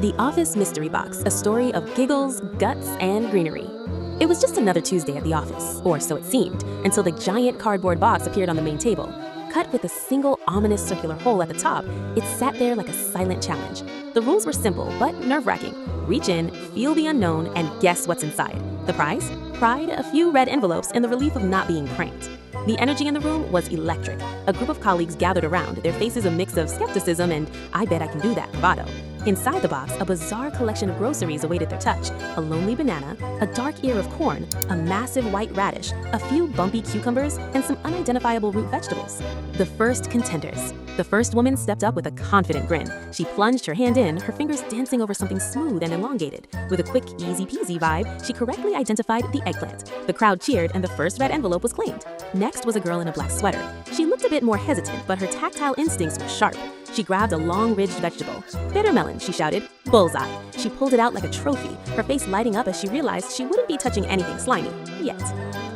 The Office Mystery Box, a story of giggles, guts, and greenery. It was just another Tuesday at the office, or so it seemed, until the giant cardboard box appeared on the main table. Cut with a single ominous circular hole at the top, it sat there like a silent challenge. The rules were simple, but nerve-wracking. Reach in, feel the unknown, and guess what's inside. The prize? Pride, a few red envelopes, and the relief of not being pranked. The energy in the room was electric. A group of colleagues gathered around, their faces a mix of skepticism and "I bet I can do that" bravado. Inside the box, a bizarre collection of groceries awaited their touch. A lonely banana, a dark ear of corn, a massive white radish, a few bumpy cucumbers, and some unidentifiable root vegetables. The first contenders. The first woman stepped up with a confident grin. She plunged her hand in, her fingers dancing over something smooth and elongated. With a quick, easy-peasy vibe, she correctly identified the eggplant. The crowd cheered, and the first red envelope was claimed. Next was a girl in a black sweater. She looked a bit more hesitant, but her tactile instincts were sharp. She grabbed a long-ridged vegetable. "Bitter melon," she shouted. "Bullseye." She pulled it out like a trophy, her face lighting up as she realized she wouldn't be touching anything slimy. Yet.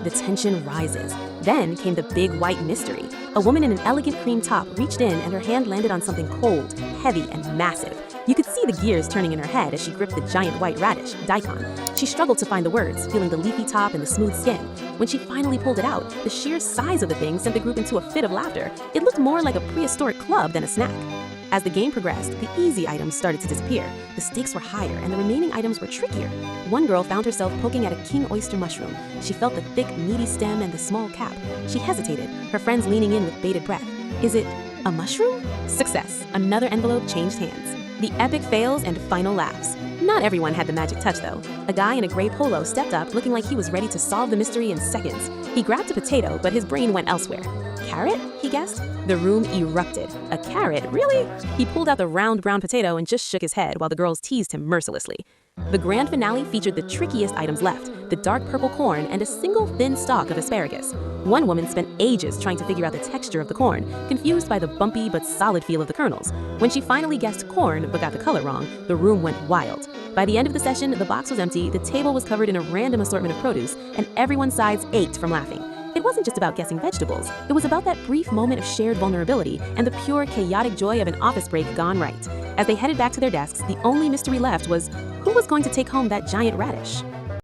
The tension rises. Then came the big white mystery. A woman in an elegant cream top reached in and her hand landed on something cold, heavy, and massive. You could see the gears turning in her head as she gripped the giant white radish, daikon. She struggled to find the words, feeling the leafy top and the smooth skin. When she finally pulled it out, the sheer size of the thing sent the group into a fit of laughter. It looked more like a prehistoric club than a snack. As the game progressed, the easy items started to disappear. The stakes were higher, and the remaining items were trickier. One girl found herself poking at a king oyster mushroom. She felt the thick, meaty stem and the small cap. She hesitated, her friends leaning in with bated breath. Is it a mushroom? Success. Another envelope changed hands. The epic fails and final laughs. Not everyone had the magic touch, though. A guy in a gray polo stepped up, looking like he was ready to solve the mystery in seconds. He grabbed a potato, but his brain went elsewhere. "Carrot?" he guessed. The room erupted. "A carrot? Really?" He pulled out the round brown potato and just shook his head while the girls teased him mercilessly. The grand finale featured the trickiest items left, the dark purple corn and a single thin stalk of asparagus. One woman spent ages trying to figure out the texture of the corn, confused by the bumpy but solid feel of the kernels. When she finally guessed corn but got the color wrong, the room went wild. By the end of the session, the box was empty, the table was covered in a random assortment of produce, and everyone's sides ached from laughing. It wasn't just about guessing vegetables. It was about that brief moment of shared vulnerability and the pure, chaotic joy of an office break gone right. As they headed back to their desks, the only mystery left was who was going to take home that giant radish.